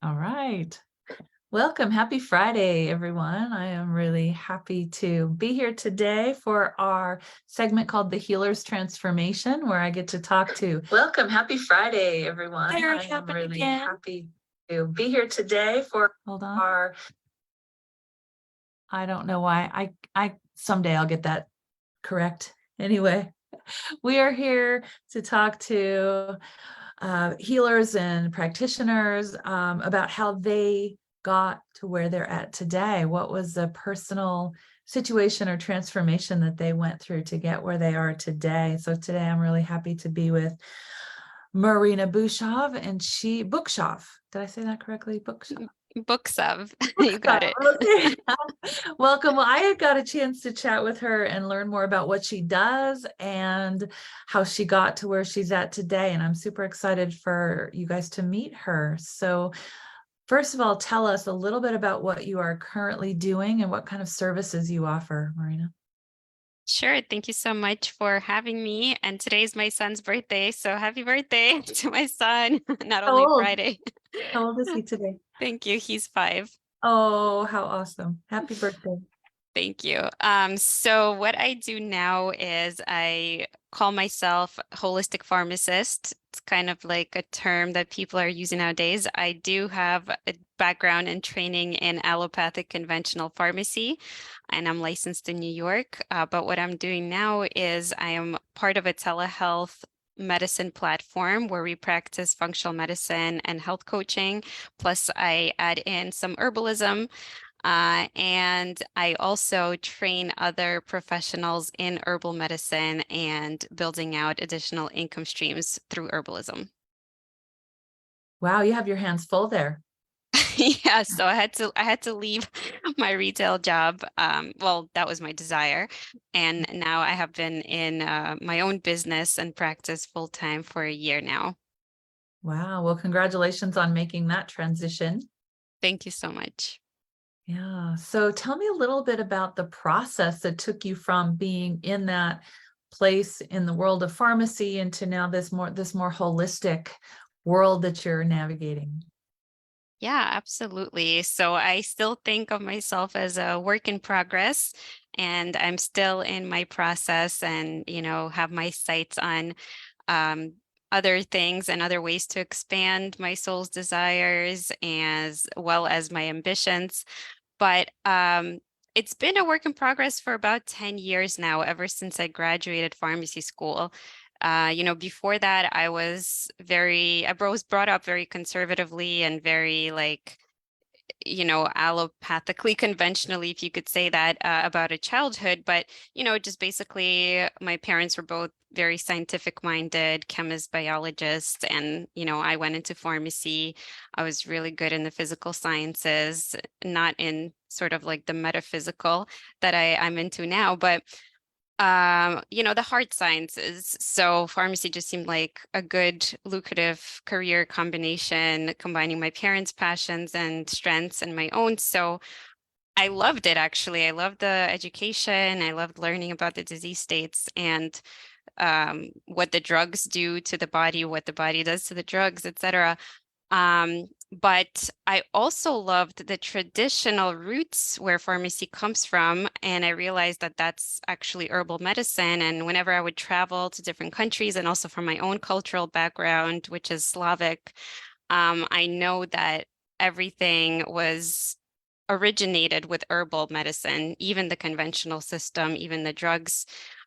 All right. Welcome. Happy Friday, everyone. I am really happy to be here today for our segment called The Healer's Transformation, where I get to talk to. Welcome. Happy Friday, everyone. There I it am happened really again. happy to be here today for Hold on. our. I don't know why. I someday I'll get that correct. Anyway, we are here to talk to healers and practitioners about how they got to where they're at today. What was the personal situation or transformation that they went through to get where they are today? So today I'm really happy to be with Marina Bushov and Bookshov. Did I say that correctly? Bookshov. Books of. You got it. Okay. Welcome. Well, I had got a chance to chat with her and learn more about what she does and how she got to where she's at today. And I'm super excited for you guys to meet her. So, first of all, tell us a little bit about what you are currently doing and what kind of services you offer, Marina. Sure. Thank you so much for having me. And today's my son's birthday. So happy birthday to my son. Not How only old? Friday. How old is he today? Thank you. He's 5. Oh, how awesome. Happy birthday. Thank you. So what I do now is I call myself holistic pharmacist. It's kind of like a term that people are using nowadays. I do have a background and training in allopathic conventional pharmacy, and I'm licensed in New York. But what I'm doing now is I am part of a telehealth medicine platform where we practice functional medicine and health coaching. Plus, I add in some herbalism. And I also train other professionals in herbal medicine and building out additional income streams through herbalism. Wow, you have your hands full there. Yeah, so I had to leave my retail job. Well, that was my desire, and now I have been in my own business and practice full time for a year now. Wow. Well, congratulations on making that transition. Thank you so much. Yeah. So tell me a little bit about the process that took you from being in that place in the world of pharmacy into now this more holistic world that you're navigating. Yeah, absolutely. So I still think of myself as a work in progress, and I'm still in my process and, have my sights on um, other things and other ways to expand my soul's desires as well as my ambitions. But it's been a work in progress for about 10 years now, ever since I graduated pharmacy school. Before that, I was brought up very conservatively and very like, allopathically conventionally, if you could say that, about a childhood. But, just basically, my parents were both very scientific minded, chemists, biologists. And, I went into pharmacy. I was really good in the physical sciences, not in sort of like the metaphysical that I'm into now. But the hard sciences. So pharmacy just seemed like a good, lucrative career combination, combining my parents' passions and strengths and my own. So I loved it, actually. I loved the education. I loved learning about the disease states and what the drugs do to the body, what the body does to the drugs, etc. But I also loved the traditional roots where pharmacy comes from. And I realized that that's actually herbal medicine. And whenever I would travel to different countries and also from my own cultural background, which is Slavic, I know that everything was originated with herbal medicine, even the conventional system, even the drugs.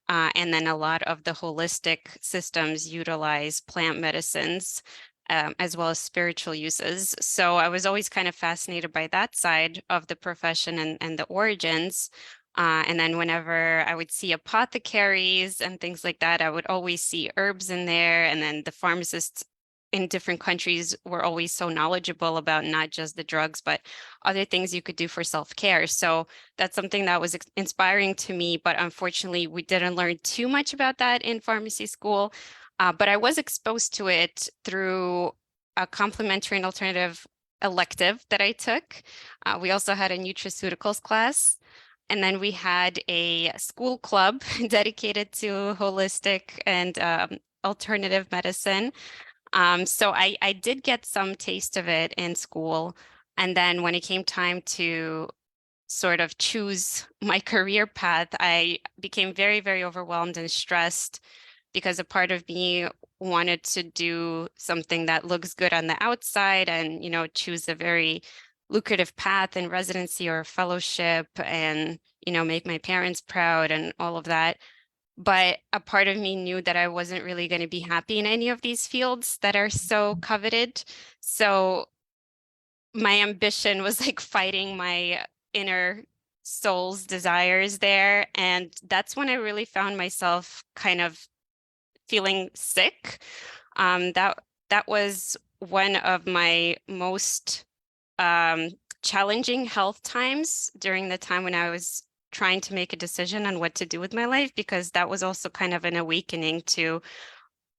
And then a lot of the holistic systems utilize plant medicines as well as spiritual uses. So I was always kind of fascinated by that side of the profession and the origins. And then whenever I would see apothecaries and things like that, I would always see herbs in there. And then the pharmacists in different countries were always so knowledgeable about not just the drugs, but other things you could do for self-care. So that's something that was inspiring to me. But unfortunately, we didn't learn too much about that in pharmacy school. But I was exposed to it through a complementary and alternative elective that I took. We also had a nutraceuticals class. And then we had a school club dedicated to holistic and alternative medicine. So I did get some taste of it in school. And then when it came time to sort of choose my career path, I became very, very overwhelmed and stressed because a part of me wanted to do something that looks good on the outside and, choose a very lucrative path in residency or fellowship and, make my parents proud and all of that. But a part of me knew that I wasn't really going to be happy in any of these fields that are so coveted. So my ambition was like fighting my inner soul's desires there. And that's when I really found myself kind of feeling sick. That was one of my most challenging health times during the time when I was trying to make a decision on what to do with my life, because that was also kind of an awakening to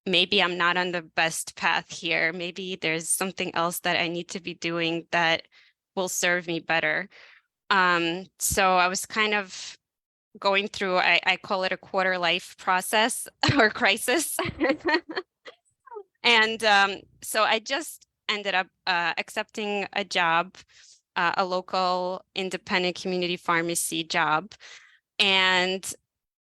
maybe I'm not on the best path here. Maybe there's something else that I need to be doing that will serve me better. So I was kind of going through, I call it a quarter life process or crisis. And so I just ended up accepting a job, a local independent community pharmacy job. And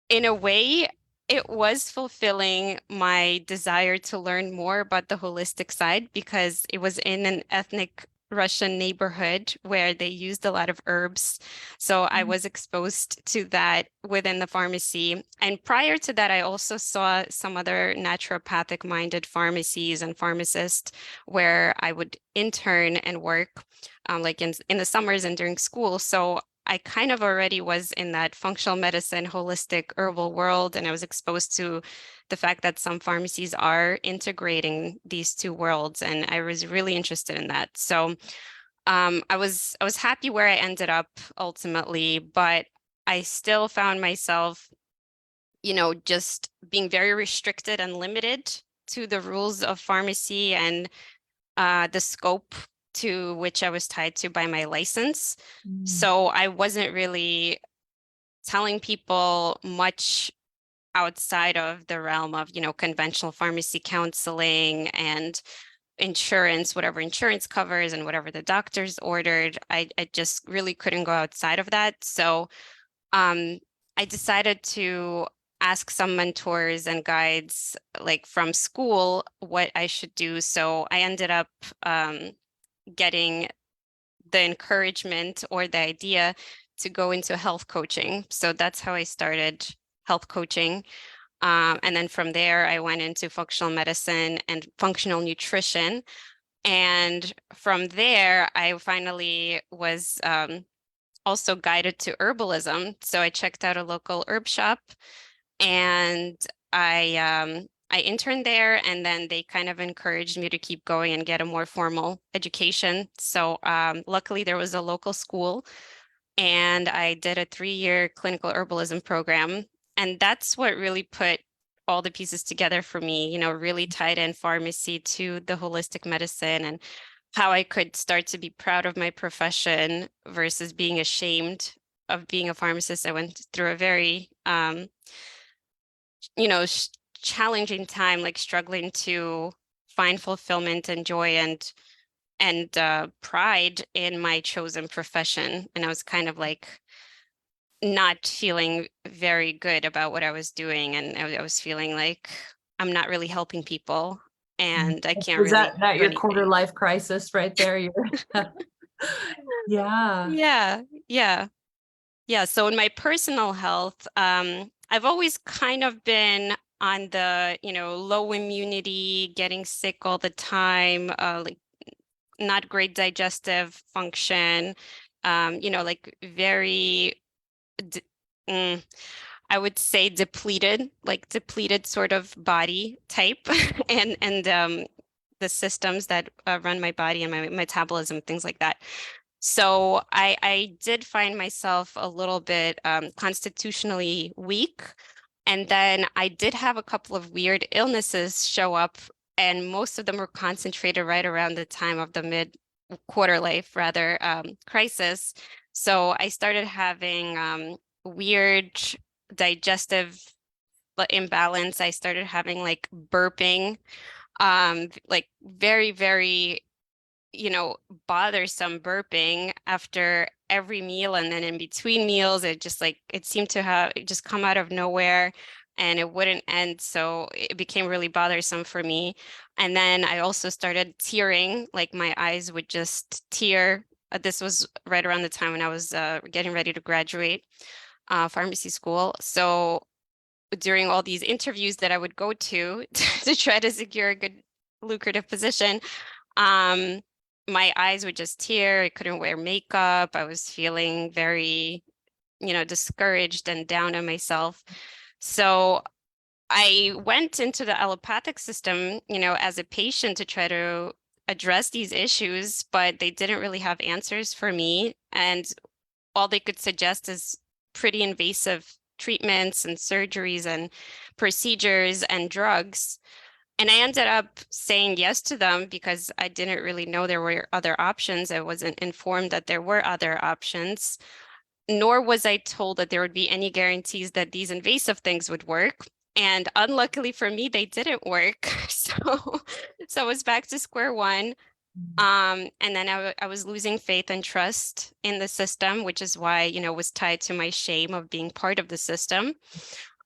in a way, it was fulfilling my desire to learn more about the holistic side because it was in an ethnic Russian neighborhood where they used a lot of herbs. So I was exposed to that within the pharmacy. And prior to that, I also saw some other naturopathic minded pharmacies and pharmacists where I would intern and work like in the summers and during school. So I kind of already was in that functional medicine, holistic herbal world, and I was exposed to the fact that some pharmacies are integrating these two worlds, and I was really interested in that. So I was happy where I ended up ultimately, but I still found myself, just being very restricted and limited to the rules of pharmacy and the scope to which I was tied to by my license. So I wasn't really telling people much outside of the realm of, conventional pharmacy counseling and insurance, whatever insurance covers and whatever the doctors ordered. I just really couldn't go outside of that. So I decided to ask some mentors and guides like from school what I should do. So I ended up getting the encouragement or the idea to go into health coaching. So that's how I started health coaching. And then from there, I went into functional medicine and functional nutrition. And from there, I finally was also guided to herbalism. So I checked out a local herb shop and I interned there, and then they kind of encouraged me to keep going and get a more formal education. So luckily there was a local school and I did a 3-year clinical herbalism program. And that's what really put all the pieces together for me, really tied in pharmacy to the holistic medicine and how I could start to be proud of my profession versus being ashamed of being a pharmacist. I went through a very challenging time, like struggling to find fulfillment and joy and pride in my chosen profession. And I was kind of like not feeling very good about what I was doing. And I was feeling like I'm not really helping people and I can't Was really that do your quarter anything. life crisis right there? Yeah. Yeah, yeah. Yeah, so in my personal health, I've always kind of been on the, low immunity, getting sick all the time, like not great digestive function, like very, I would say depleted sort of body type, and the systems that run my body and my metabolism, things like that. So I did find myself a little bit constitutionally weak. And then I did have a couple of weird illnesses show up, and most of them were concentrated right around the time of the mid quarter life, rather, crisis. So I started having weird digestive imbalance. I started having like burping like very, very, bothersome burping after every meal, and then in between meals, it just like it seemed to have it just come out of nowhere and it wouldn't end. So it became really bothersome for me. And then I also started tearing, like my eyes would just tear. This was right around the time when I was getting ready to graduate pharmacy school. So during all these interviews that I would go to to try to secure a good lucrative position, um, my eyes would just tear. I couldn't wear makeup. I was feeling very, discouraged and down on myself. So I went into the allopathic system, as a patient to try to address these issues, but they didn't really have answers for me. And all they could suggest is pretty invasive treatments and surgeries and procedures and drugs. And I ended up saying yes to them because I didn't really know there were other options. I wasn't informed that there were other options, nor was I told that there would be any guarantees that these invasive things would work. And unluckily for me, they didn't work. So I was back to square one. And then I was losing faith and trust in the system, which is why, was tied to my shame of being part of the system.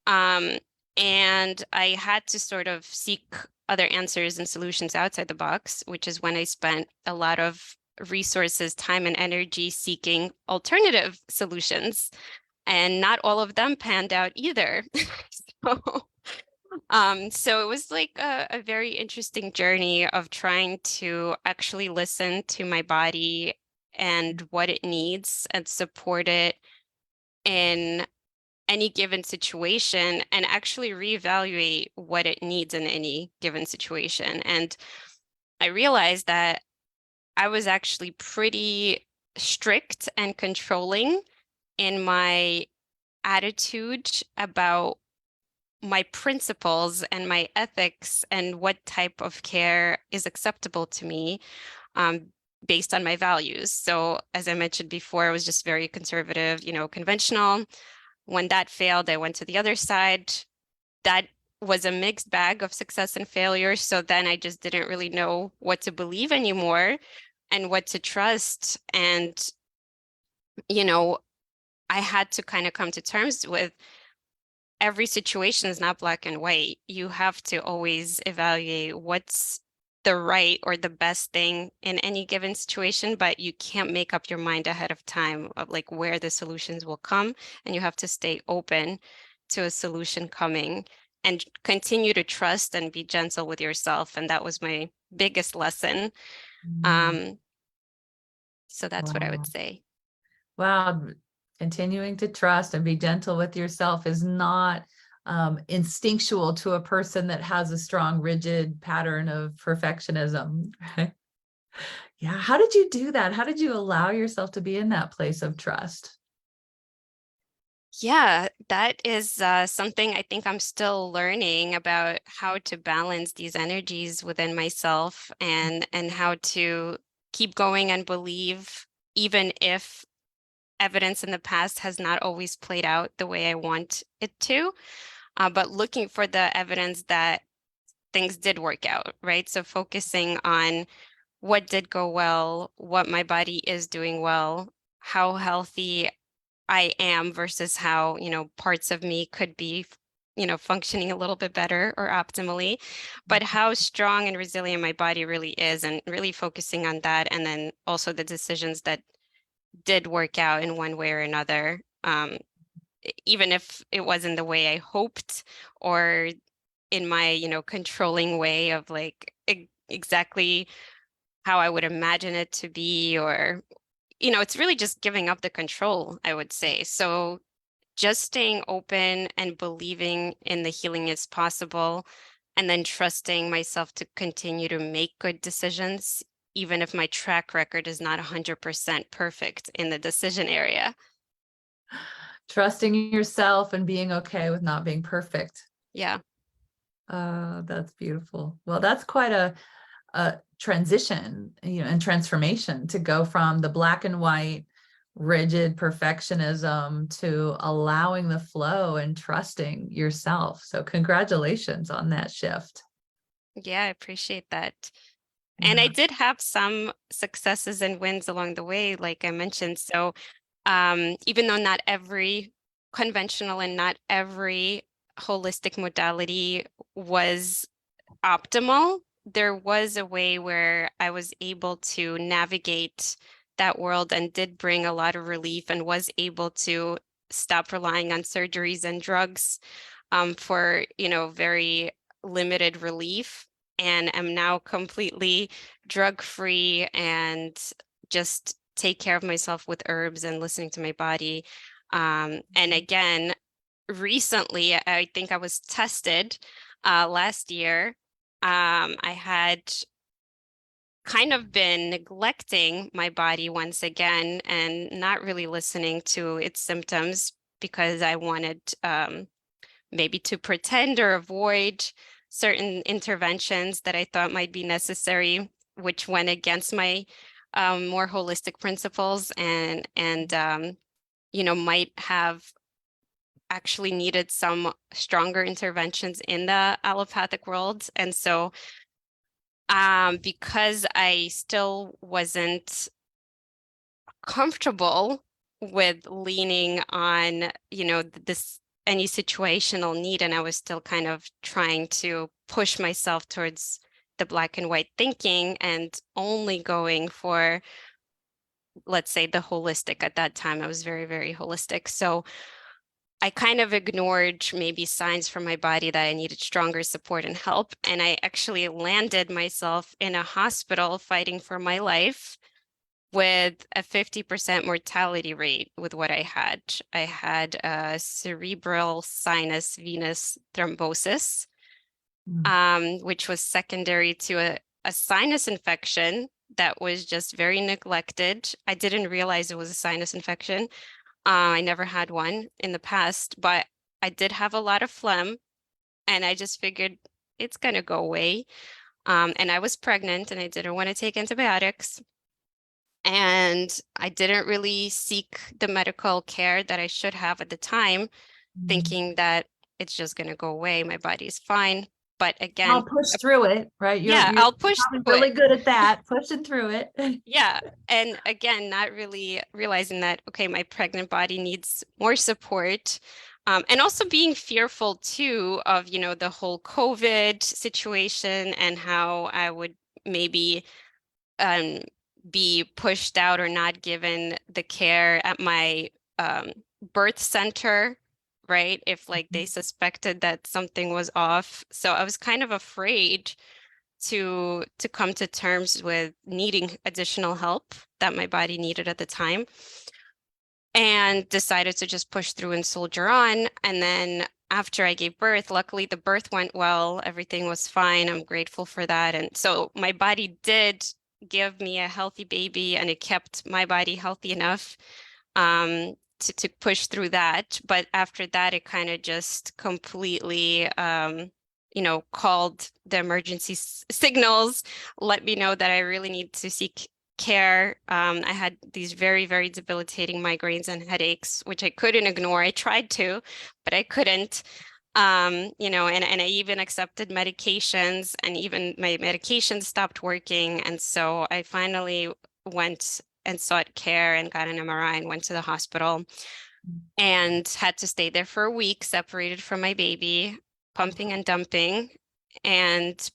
And I had to sort of seek other answers and solutions outside the box, which is when I spent a lot of resources, time, and energy seeking alternative solutions. And not all of them panned out either. So, so it was like a very interesting journey of trying to actually listen to my body and what it needs and support it in any given situation and actually reevaluate what it needs in any given situation. And I realized that I was actually pretty strict and controlling in my attitude about my principles and my ethics and what type of care is acceptable to me, based on my values. So as I mentioned before, I was just very conservative, conventional. When that failed, I went to the other side. That was a mixed bag of success and failure. So then I just didn't really know what to believe anymore and what to trust. And, I had to kind of come to terms with every situation is not black and white. You have to always evaluate what's the right or the best thing in any given situation, but you can't make up your mind ahead of time of like where the solutions will come. And you have to stay open to a solution coming and continue to trust and be gentle with yourself. And that was my biggest lesson. Mm, So that's what I would wow. say. Wow. Continuing to trust and be gentle with yourself is not instinctual to a person that has a strong, rigid pattern of perfectionism. Right? Yeah. How did you do that? How did you allow yourself to be in that place of trust? Yeah, that is something I think I'm still learning about how to balance these energies within myself and how to keep going and believe even if evidence in the past has not always played out the way I want it to, but looking for the evidence that things did work out, right? So focusing on what did go well, what my body is doing well, how healthy I am versus how, parts of me could be, functioning a little bit better or optimally, but how strong and resilient my body really is, and really focusing on that. And then also the decisions that did work out in one way or another, even if it wasn't the way I hoped or in my, controlling way of like exactly how I would imagine it to be, or it's really just giving up the control, I would say. So just staying open and believing in the healing is possible, and then trusting myself to continue to make good decisions, even if my track record is not 100% perfect in the decision area. Trusting yourself and being okay with not being perfect. Yeah. That's beautiful. Well, that's quite a transition, and transformation to go from the black and white, rigid perfectionism to allowing the flow and trusting yourself. So congratulations on that shift. Yeah, I appreciate that. And I Yeah. did have some successes and wins along the way, like I mentioned. So even though not every conventional and not every holistic modality was optimal, there was a way where I was able to navigate that world and did bring a lot of relief and was able to stop relying on surgeries and drugs for, very limited relief. And am now completely drug-free and just take care of myself with herbs and listening to my body. And again, recently, I think I was tested last year. I had kind of been neglecting my body once again and not really listening to its symptoms because I wanted maybe to pretend or avoid certain interventions that I thought might be necessary, which went against my more holistic principles and might have actually needed some stronger interventions in the allopathic world. And so because I still wasn't comfortable with leaning on, this any situational need, and I was still kind of trying to push myself towards the black and white thinking and only going for, let's say, the holistic. At that time, I was very, very holistic. So I kind of ignored maybe signs from my body that I needed stronger support and help. And I actually landed myself in a hospital fighting for my life with a 50% mortality rate with what I had. I had a cerebral sinus venous thrombosis, Mm. which was secondary to a sinus infection that was just very neglected. I didn't realize it was a sinus infection. I never had one in the past, but I did have a lot of phlegm, and I just figured it's going to go away. And I was pregnant and I didn't want to take antibiotics. And I didn't really seek the medical care that I should have at the time, Mm. thinking that it's just going to go away. My body's fine. But I'll again, push through it, right? yeah, You're I'll push probably through it. really good at that, pushing through it. Yeah. And again, not really realizing that, okay, my pregnant body needs more support. And also being fearful too of, the whole COVID situation and how I would maybe um, be pushed out or not given the care at my birth center, right? If like they suspected that something was off. So I was kind of afraid to come to terms with needing additional help that my body needed at the time, and decided to just push through and soldier on. And then after I gave birth, luckily the birth went well, everything was fine. I'm grateful for that. And so my body did give me a healthy baby, and it kept my body healthy enough to push through that. But after that, it kind of just completely called the emergency signals, let me know that I really need to seek care. I had these very, very debilitating migraines and headaches, which I couldn't ignore. I tried to, but I couldn't. And I even accepted medications, and even my medications stopped working. And so I finally went and sought care and got an MRI and went to the hospital and had to stay there for a week, separated from my baby, pumping and dumping, and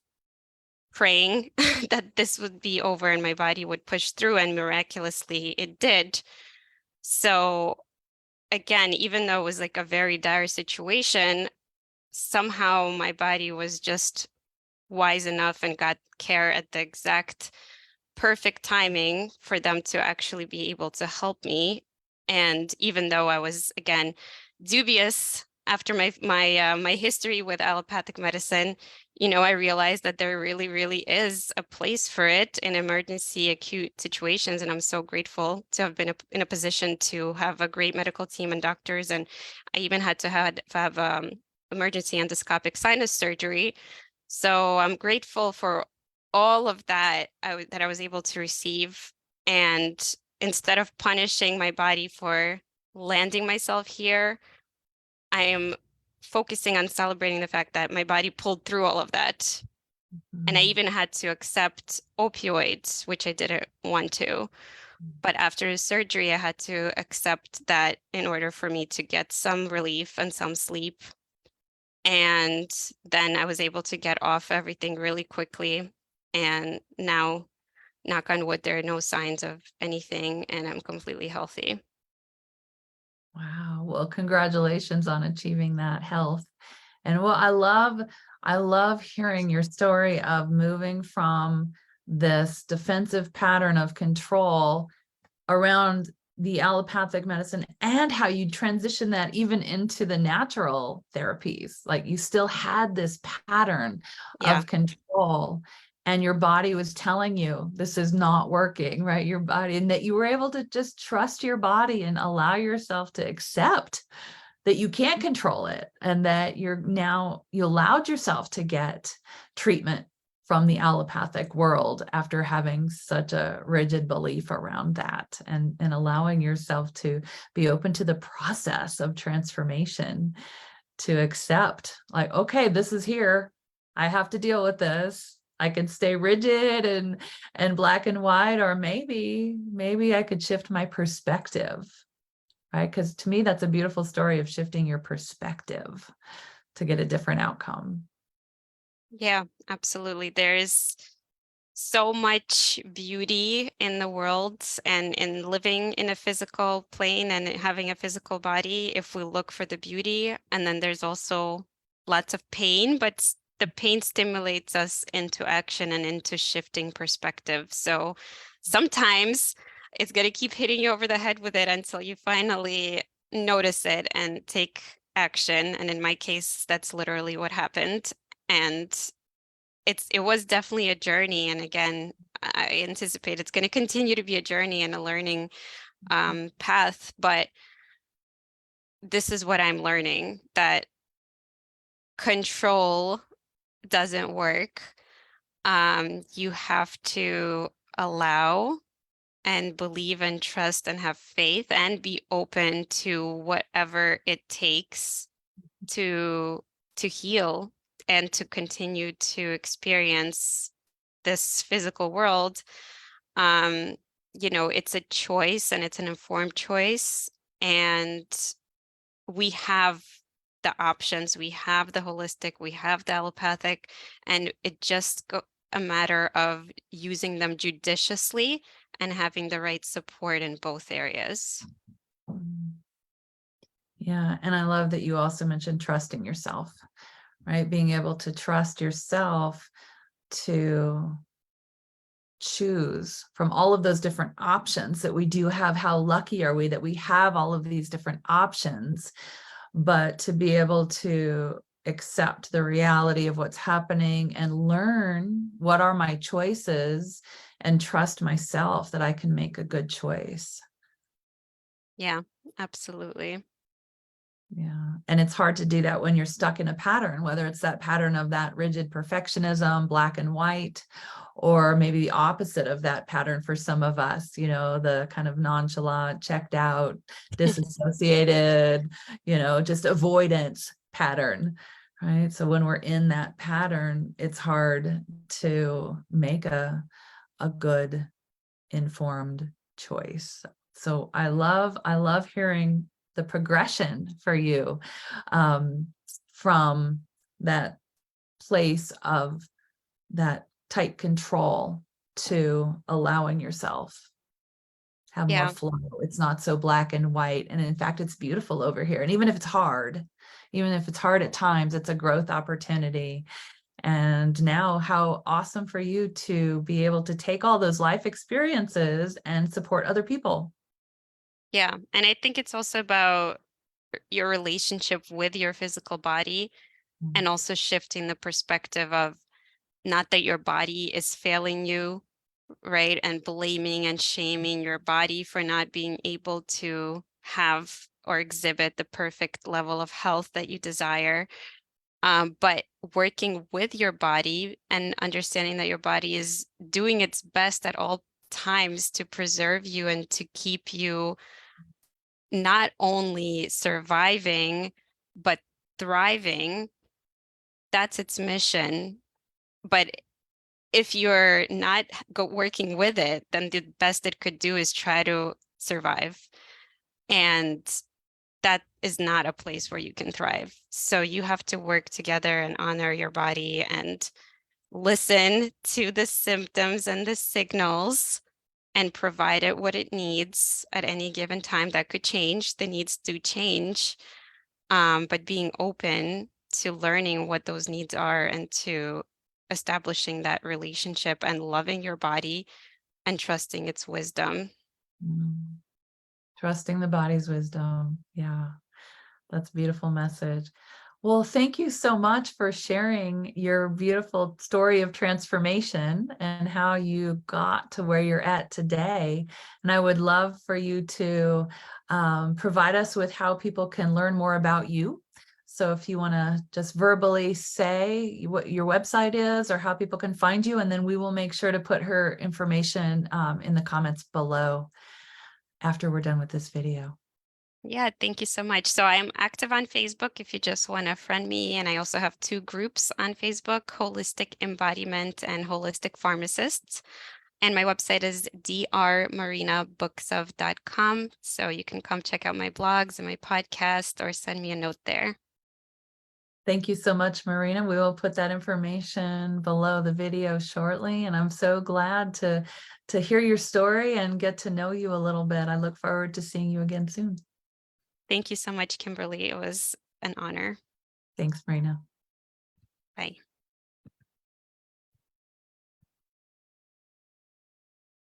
praying that this would be over and my body would push through, and miraculously it did. So again, even though it was like a very dire situation, somehow my body was just wise enough and got care at the exact perfect timing for them to actually be able to help me. And even though I was, again, dubious after my history with allopathic medicine, I realized that there really, really is a place for it in emergency acute situations. And I'm so grateful to have been in a position to have a great medical team and doctors. And I even had to have emergency endoscopic sinus surgery. So I'm grateful for all of that that I was able to receive. And instead of punishing my body for landing myself here, I am focusing on celebrating the fact that my body pulled through all of that. And I Mm. even had to accept opioids, which I didn't want to. But after the surgery, I had to accept that in order for me to get some relief and some sleep. And then I was able to get off everything really quickly. And now, knock on wood, there are no signs of anything, and I'm completely healthy. Wow. Well, congratulations on achieving that health. And well, I love hearing your story of moving from this defensive pattern of control around the allopathic medicine and how you transition that even into the natural therapies. Like you still had this pattern Yeah. of control and your body was telling you this is not working, right? Your body, and that you were able to just trust your body and allow yourself to accept that you can't control it and that you allowed yourself to get treatment from the allopathic world after having such a rigid belief around that, and allowing yourself to be open to the process of transformation, to accept like, okay, this is here. I have to deal with this. I could stay rigid and black and white, or maybe I could shift my perspective, right? Because to me, that's a beautiful story of shifting your perspective to get a different outcome. Yeah, absolutely. There's so much beauty in the world and in living in a physical plane and having a physical body if we look for the beauty. And then there's also lots of pain, but the pain stimulates us into action and into shifting perspective. So sometimes it's going to keep hitting you over the head with it until you finally notice it and take action. And in my case, that's literally what happened. And it was definitely a journey. And again, I anticipate it's going to continue to be a journey and a learning path. But this is what I'm learning, that control doesn't work. You have to allow and believe and trust and have faith and be open to whatever it takes to heal and to continue to experience this physical world. um it's a choice, and it's an informed choice, and we have the options. We have the holistic, we have the allopathic, and it just a matter of using them judiciously and having the right support in both areas. Yeah. And I love that you also mentioned trusting yourself, right? Being able to trust yourself to choose from all of those different options that we do have. How lucky are we that we have all of these different options, but to be able to accept the reality of what's happening and learn what are my choices and trust myself that I can make a good choice. Yeah, absolutely. Yeah. And it's hard to do that when you're stuck in a pattern, whether it's that pattern of that rigid perfectionism, black and white, or maybe the opposite of that pattern for some of us, the kind of nonchalant, checked out, disassociated, just avoidance pattern, right? So when we're in that pattern, it's hard to make a good informed choice. So I love hearing the progression for you, from that place of that tight control to allowing yourself have more Yeah. flow. It's not so black and white. And in fact, it's beautiful over here. And even if it's hard at times, it's a growth opportunity. And now, how awesome for you to be able to take all those life experiences and support other people. Yeah. And I think it's also about your relationship with your physical body, and also shifting the perspective of not that your body is failing you, right? And blaming and shaming your body for not being able to have or exhibit the perfect level of health that you desire. But working with your body and understanding that your body is doing its best at all times to preserve you and to keep you not only surviving, but thriving. That's its mission. But if you're not working with it, then the best it could do is try to survive. And that is not a place where you can thrive. So you have to work together and honor your body and listen to the symptoms and the signals and provide it what it needs at any given time. That could change. The needs do change. But being open to learning what those needs are and to establishing that relationship and loving your body and trusting its wisdom. Mm. Trusting the body's wisdom. Yeah, that's a beautiful message. Well, thank you so much for sharing your beautiful story of transformation and how you got to where you're at today. And I would love for you to provide us with how people can learn more about you. So if you want to just verbally say what your website is or how people can find you, and then we will make sure to put her information in the comments below after we're done with this video. Yeah, thank you so much. So I'm active on Facebook if you just want to friend me. And I also have 2 groups on Facebook, Holistic Embodiment and Holistic Pharmacists. And my website is drmarinabooksov.com. So you can come check out my blogs and my podcast or send me a note there. Thank you so much, Marina. We will put that information below the video shortly. And I'm so glad to hear your story and get to know you a little bit. I look forward to seeing you again soon. Thank you so much, Kimberly. It was an honor. Thanks, Marina. Bye.